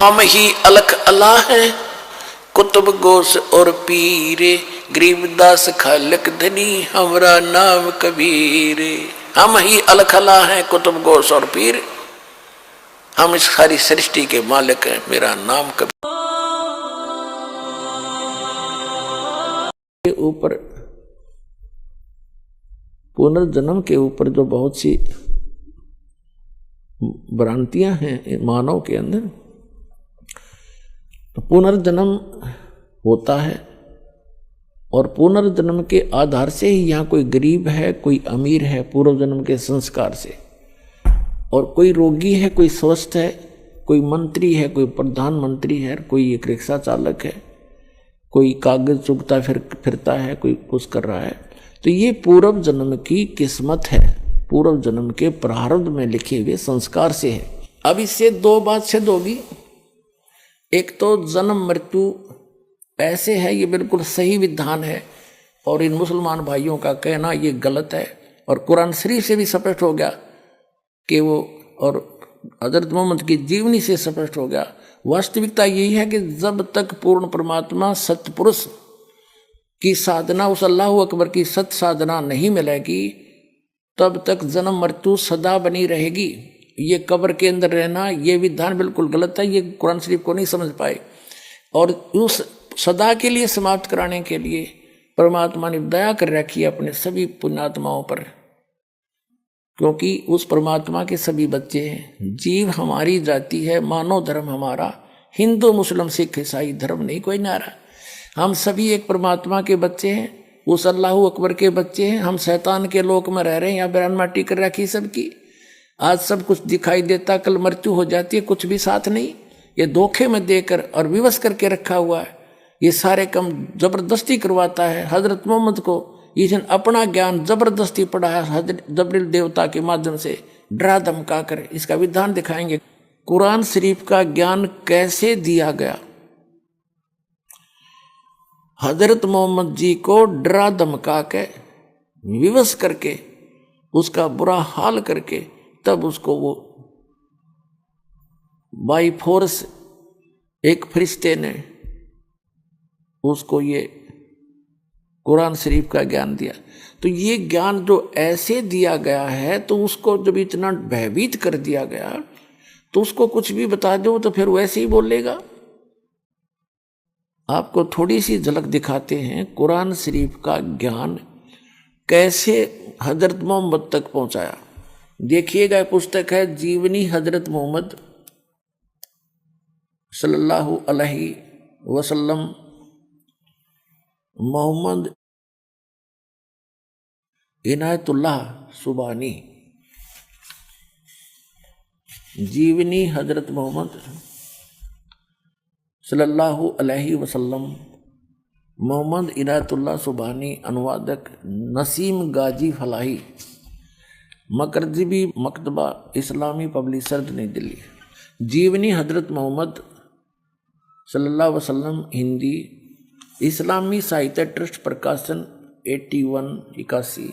हम ही अलख अल्लाह है कुतुब गोस और पीरे, गरीबदास खालक धनी हमरा नाम कबीर। हम ही अलख अल्लाह है कुतुब गोस और पीर, हम इस सारी सृष्टि के मालिक हैं, मेरा नाम कबीर। के ऊपर पुनर्जन्म के ऊपर जो बहुत सी भ्रांतियां हैं मानव के अंदर, तो पुनर्जन्म होता है और पुनर्जन्म के आधार से ही यहाँ कोई गरीब है कोई अमीर है पूर्व जन्म के संस्कार से, और कोई रोगी है कोई स्वस्थ है, कोई मंत्री है कोई प्रधानमंत्री है, कोई एक रिक्शा चालक है, कोई कागज चुगता फिरता है, कोई कुछ कर रहा है। तो ये पूर्व जन्म की किस्मत है, पूर्व जन्म के प्रारब्ध में लिखे हुए संस्कार से है। अब इससे दो बात सिद्ध होगी, एक तो जन्म मृत्यु ऐसे है, ये बिल्कुल सही विधान है और इन मुसलमान भाइयों का कहना ये गलत है, और कुरान शरीफ से भी स्पष्ट हो गया कि वो, और हजरत मोहम्मद की जीवनी से स्पष्ट हो गया। वास्तविकता यही है कि जब तक पूर्ण परमात्मा सतपुरुष की साधना, उस अल्लाह अकबर की सत साधना नहीं मिलेगी, तब तक जन्म मृत्यु सदा बनी रहेगी। ये कब्र के अंदर रहना ये विधान बिल्कुल गलत है, ये कुरान शरीफ को नहीं समझ पाए, और उस सदा के लिए समाप्त कराने के लिए परमात्मा ने दया कर रखी है अपने सभी पुण्यात्माओं पर, क्योंकि उस परमात्मा के सभी बच्चे हैं। जीव हमारी जाति है, मानव धर्म हमारा, हिंदू मुस्लिम सिख ईसाई धर्म नहीं कोई नारा, हम सभी एक परमात्मा के बच्चे हैं, उस अल्लाह अकबर के बच्चे हैं। हम शैतान के लोक में रह रहे हैं, यहाँ बयान माटी कर रखी सबकी। आज सब कुछ दिखाई देता, कल मृत्यु हो जाती है, कुछ भी साथ नहीं, ये धोखे में देकर और विवश करके रखा हुआ है। ये सारे काम जबरदस्ती करवाता है। हजरत मोहम्मद को इसने अपना ज्ञान जबरदस्ती पढ़ाया, हजरत जबरील देवता के माध्यम से डरा धमका कर। इसका विधान दिखाएंगे कुरान शरीफ का ज्ञान कैसे दिया गया। हजरत मोहम्मद जी को डरा धमका के विवश करके, उसका बुरा हाल करके, तब उसको वो बाई फोर्स एक फरिश्ते ने उसको ये कुरान शरीफ का ज्ञान दिया। तो ये ज्ञान जो ऐसे दिया गया है, तो उसको जब इतना भयभीत कर दिया गया, तो उसको कुछ भी बता दो तो फिर वैसे ही बोलेगा। आपको थोड़ी सी झलक दिखाते हैं कुरान शरीफ का ज्ञान कैसे हजरत मोहम्मद तक पहुंचाया। देखिएगा, पुस्तक है जीवनी हजरत मोहम्मद सल्लल्लाहु अलैहि वसल्लम, मोहम्मद इनायतुल्लाह सुबानी, जीवनी हजरत मोहम्मद सल्लल्लाहु अलैहि वसल्लम, मोहम्मद इनायतुल्लाह सुबानी, अनुवादक नसीम गाजी फलाही, मकरजीबी मकतबा इस्लामी पब्लिशर्स नई दिल्ली। जीवनी हजरत मोहम्मद सल्लल्लाहु अलैहि वसल्लम, हिंदी इस्लामी साहित्य ट्रस्ट, प्रकाशन 8181,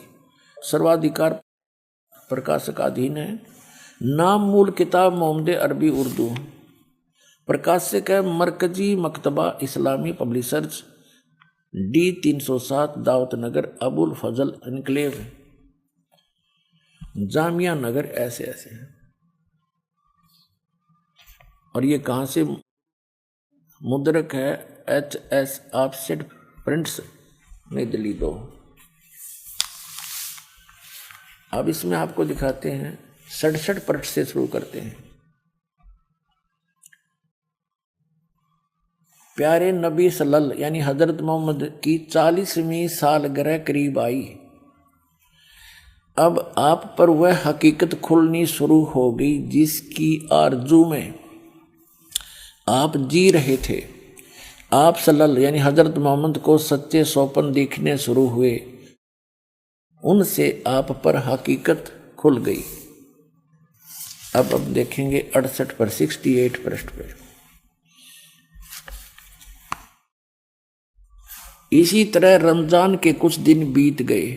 सर्वाधिकार प्रकाशकाधीन है। नाम मूल किताब मोहम्मद अरबी उर्दू, प्रकाशक है मरकजी मकतबा इस्लामी पब्लिशर्स, D 307 दावत नगर, अबुल फजल एनक्लेव, जामिया नगर, ऐसे ऐसे। और ये कहाँ से मुद्रक है? HS ऑफसेट प्रिंट्स, नई दिल्ली 2। अब इसमें आपको दिखाते हैं 67 पृष्ठ से शुरू करते हैं। प्यारे नबी सल्लल्लाहु यानी हजरत मोहम्मद की 40वीं सालगिरह करीब आई। अब आप पर वह हकीकत खुलनी शुरू हो गई जिसकी आरजू में आप जी रहे थे। आप सल्लल्लाहु यानी हजरत मोहम्मद को सच्चे सौपन दिखने शुरू हुए, उनसे आप पर हकीकत खुल गई। अब देखेंगे 68 पर 68 पृष्ठ पर। इसी तरह रमजान के कुछ दिन बीत गए।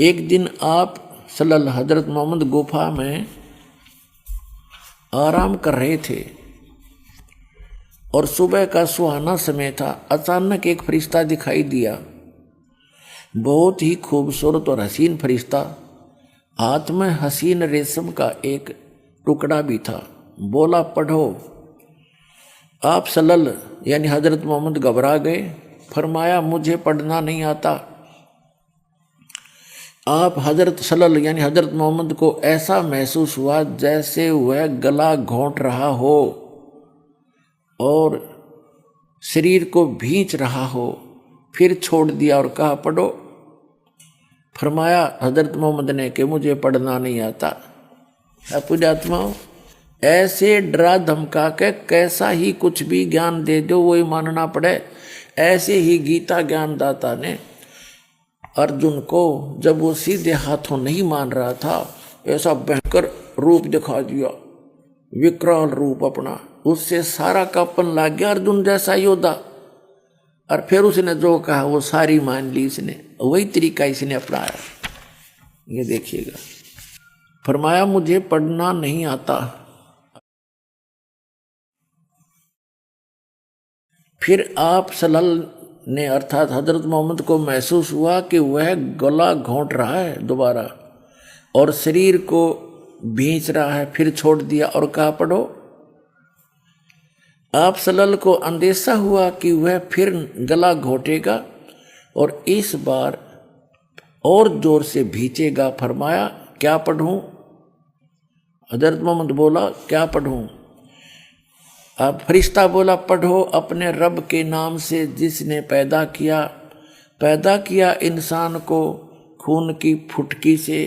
एक दिन आप सल्लल्लाहु हजरत मोहम्मद गुफा में आराम कर रहे थे। और सुबह का सुहाना समय था। अचानक एक फरिश्ता दिखाई दिया, बहुत ही खूबसूरत और हसीन फरिश्ता। हाथ में हसीन रेशम का एक टुकड़ा भी था। बोला, पढ़ो। आप सल्लल्लाहु यानी हजरत मोहम्मद घबरा गए। फरमाया, मुझे पढ़ना नहीं आता। आप हजरत सल्लल्लाहु यानी हजरत मोहम्मद को ऐसा महसूस हुआ जैसे वह गला घोंट रहा हो और शरीर को भींच रहा हो। फिर छोड़ दिया और कहा, पढ़ो। फरमाया हजरत मोहम्मद ने कि मुझे पढ़ना नहीं आता। पुण्यात्माओं, ऐसे डरा धमका के कैसा ही कुछ भी ज्ञान दे दो वही मानना पड़े। ऐसे ही गीता ज्ञानदाता ने अर्जुन को जब वो सीधे हाथों नहीं मान रहा था, ऐसा भयंकर रूप दिखा दिया, विकराल रूप अपना। उससे सारा कापन लग गया अर्जुन जैसा योद्धा। और फिर उसने जो कहा वो सारी मान ली इसने। वही तरीका इसने अपनाया। ये देखिएगा, फरमाया मुझे पढ़ना नहीं आता। फिर आप सल्लल्लाहु ने अर्थात हजरत मोहम्मद को महसूस हुआ कि वह गला घोंट रहा है दोबारा और शरीर को भींच रहा है। फिर छोड़ दिया और कहा, पढ़ो। आप सल्लल्लाहु को अंदेशा हुआ कि वह फिर गला घोंटेगा और इस बार और जोर से भींचेगा। फरमाया, क्या पढ़ूं? हजरत मोहम्मद बोला, क्या पढ़ूं? अब फरिश्ता बोला, पढ़ो अपने रब के नाम से जिसने पैदा किया इंसान को खून की फुटकी से।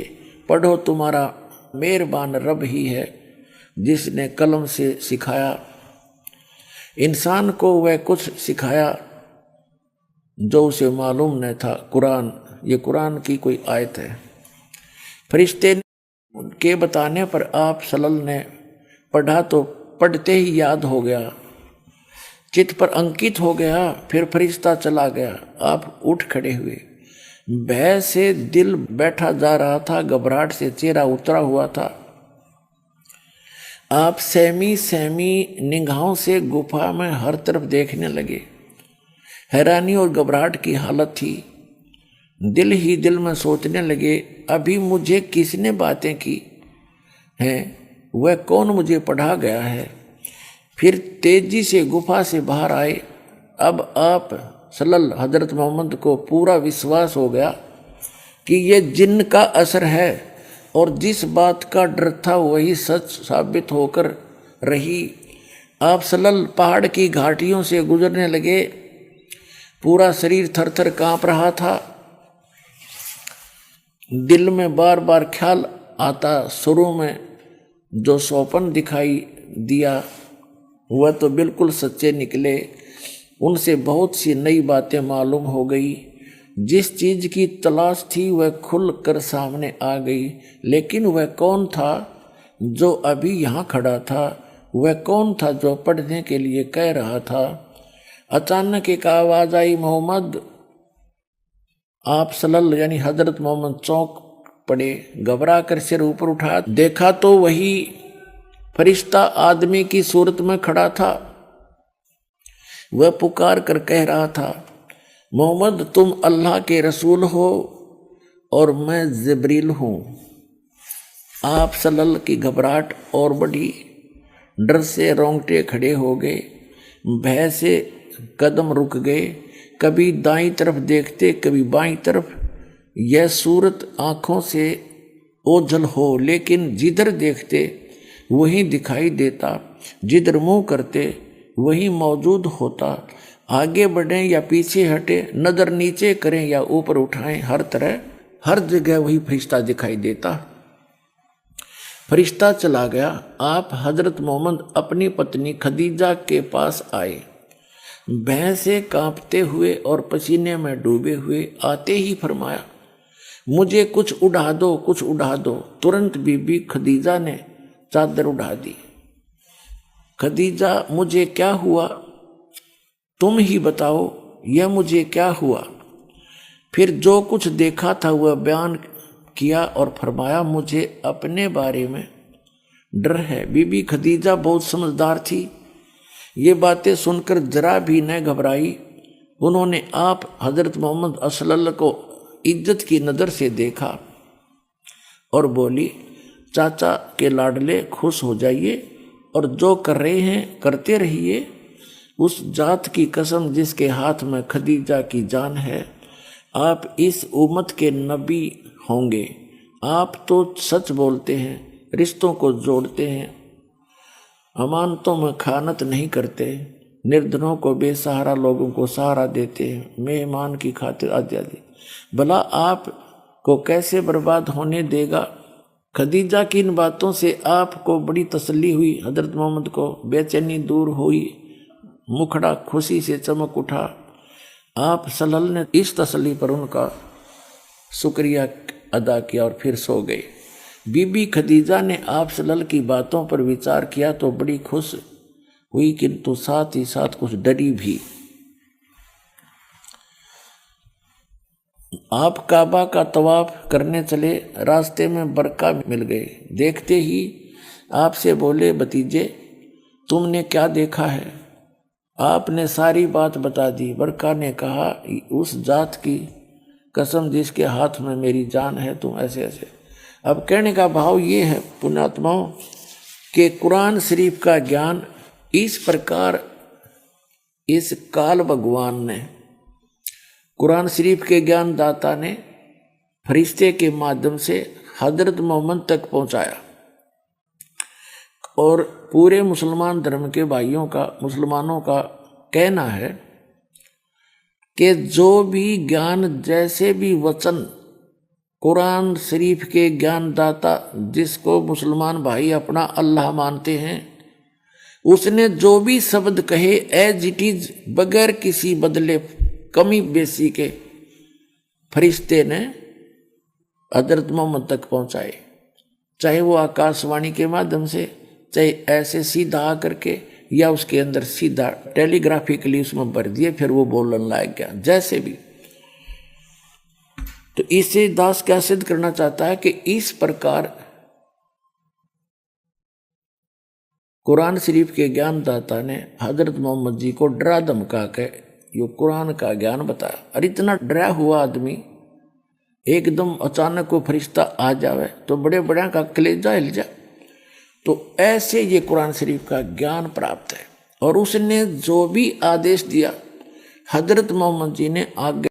पढ़ो, तुम्हारा मेहरबान रब ही है जिसने कलम से सिखाया इंसान को, वह कुछ सिखाया जो उसे मालूम न था। कुरान, ये कुरान की कोई आयत है। फरिश्ते के बताने पर आप सल्लल्लाहु ने पढ़ा तो पढ़ते ही याद हो गया, चित्त पर अंकित हो गया। फिर फरिश्ता चला गया। आप उठ खड़े हुए। भय से दिल बैठा जा रहा था, घबराहट से चेहरा उतरा हुआ था। आप सहमी निगाहों से गुफा में हर तरफ देखने लगे। हैरानी और घबराहट की हालत थी। दिल ही दिल में सोचने लगे, अभी मुझे किसने बातें की हैं, वह कौन मुझे पढ़ा गया है। फिर तेजी से गुफा से बाहर आए। अब आप सल्लल्लाहु हजरत मोहम्मद को पूरा विश्वास हो गया कि यह जिन्न का असर है और जिस बात का डर था वही सच साबित होकर रही। आप सल्लल्लाहु पहाड़ की घाटियों से गुजरने लगे। पूरा शरीर थर-थर कांप रहा था। दिल में बार बार ख्याल आता, शुरू में जो सौपन दिखाई दिया वह तो बिल्कुल सच्चे निकले। उनसे बहुत सी नई बातें मालूम हो गई। जिस चीज की तलाश थी वह खुल कर सामने आ गई। लेकिन वह कौन था जो अभी यहाँ खड़ा था? वह कौन था जो पढ़ने के लिए कह रहा था? अचानक एक आवाज आई, मोहम्मद। आप सल्लल्लाहु यानी हजरत मोहम्मद चौंक पड़े। घबरा कर सिर ऊपर उठा देखा तो वही फरिश्ता आदमी की सूरत में खड़ा था। वह पुकार कर कह रहा था, मोहम्मद तुम अल्लाह के रसूल हो और मैं जिब्रील हूँ। आप सल्लल्लाहु की घबराहट और बढ़ी। डर से रोंगटे खड़े हो गए। भय से कदम रुक गए। कभी दाईं तरफ देखते, कभी बाईं तरफ। यह सूरत आँखों से ओझल हो, लेकिन जिधर देखते वही दिखाई देता, जिधर मुंह करते वही मौजूद होता। आगे बढ़ें या पीछे हटे, नजर नीचे करें या ऊपर उठाएं, हर तरह हर जगह वही फरिश्ता दिखाई देता। फरिश्ता चला गया। आप हजरत मोहम्मद अपनी पत्नी खदीजा के पास आए। भय से कांपते हुए और पसीने में डूबे हुए आते ही फरमाया, मुझे कुछ उड़ा दो, कुछ उड़ा दो। तुरंत बीबी खदीजा ने चादर उड़ा दी। खदीजा, मुझे क्या हुआ? तुम ही बताओ, यह मुझे क्या हुआ? फिर जो कुछ देखा था वह बयान किया और फरमाया, मुझे अपने बारे में डर है। बीबी खदीजा बहुत समझदार थी। ये बातें सुनकर जरा भी न घबराई। उन्होंने आप हजरत मोहम्मद असल्लल्लाहु को इज्जत की नज़र से देखा और बोली, चाचा के लाडले खुश हो जाइए और जो कर रहे हैं करते रहिए। उस जात की कसम जिसके हाथ में खदीजा की जान है, आप इस उम्मत के नबी होंगे। आप तो सच बोलते हैं, रिश्तों को जोड़ते हैं, अमानतों में खानत नहीं करते, निर्धनों को बेसहारा लोगों को सहारा देते हैं, मेहमान की खातिर आदि। भला आप को कैसे बर्बाद होने देगा। खदीजा की इन बातों से आपको बड़ी तसल्ली हुई। हजरत मोहम्मद को बेचैनी दूर हुई, मुखड़ा खुशी से चमक उठा। आप सल्लल्लाहु ने इस तसल्ली पर उनका शुक्रिया अदा किया और फिर सो गए। बीबी खदीजा ने आप सल्लल्लाहु की बातों पर विचार किया तो बड़ी खुश हुई, किंतु साथ ही साथ कुछ डरी भी। आप काबा का तवाफ करने चले, रास्ते में बरका मिल गए। देखते ही आपसे बोले, भतीजे तुमने क्या देखा है। आपने सारी बात बता दी। बरका ने कहा, उस जात की कसम जिसके हाथ में मेरी जान है, तुम ऐसे ऐसे। अब कहने का भाव ये है पुण्यात्माओं कि कुरान शरीफ का ज्ञान इस प्रकार इस काल भगवान ने, कुरान शरीफ के ज्ञान दाता ने फरिश्ते के माध्यम से हजरत मोहम्मद तक पहुंचाया। और पूरे मुसलमान धर्म के भाइयों का, मुसलमानों का कहना है कि जो भी ज्ञान, जैसे भी वचन कुरान शरीफ के ज्ञान दाता, जिसको मुसलमान भाई अपना अल्लाह मानते हैं, उसने जो भी शब्द कहे एज इट इज, बगैर किसी बदले कमी बेसी के, फरिश्ते ने हजरत मोहम्मद तक पहुंचाए। चाहे वो आकाशवाणी के माध्यम से, चाहे ऐसे सीधा आकर के, या उसके अंदर सीधा टेलीग्राफिकली उसमें भर दिए, फिर वो बोलने लायक गया, जैसे भी। तो इससे दास क्या सिद्ध करना चाहता है कि इस प्रकार कुरान शरीफ के ज्ञानदाता ने हजरत मोहम्मद जी को डरा धमका के यो कुरान का ज्ञान बताया। और इतना डरा हुआ आदमी एकदम अचानक को फरिश्ता आ जावे तो बड़े बड़े का कलेजा हिल जाए। तो ऐसे ये कुरान शरीफ का ज्ञान प्राप्त है। और उसने जो भी आदेश दिया, हजरत मोहम्मद जी ने आगे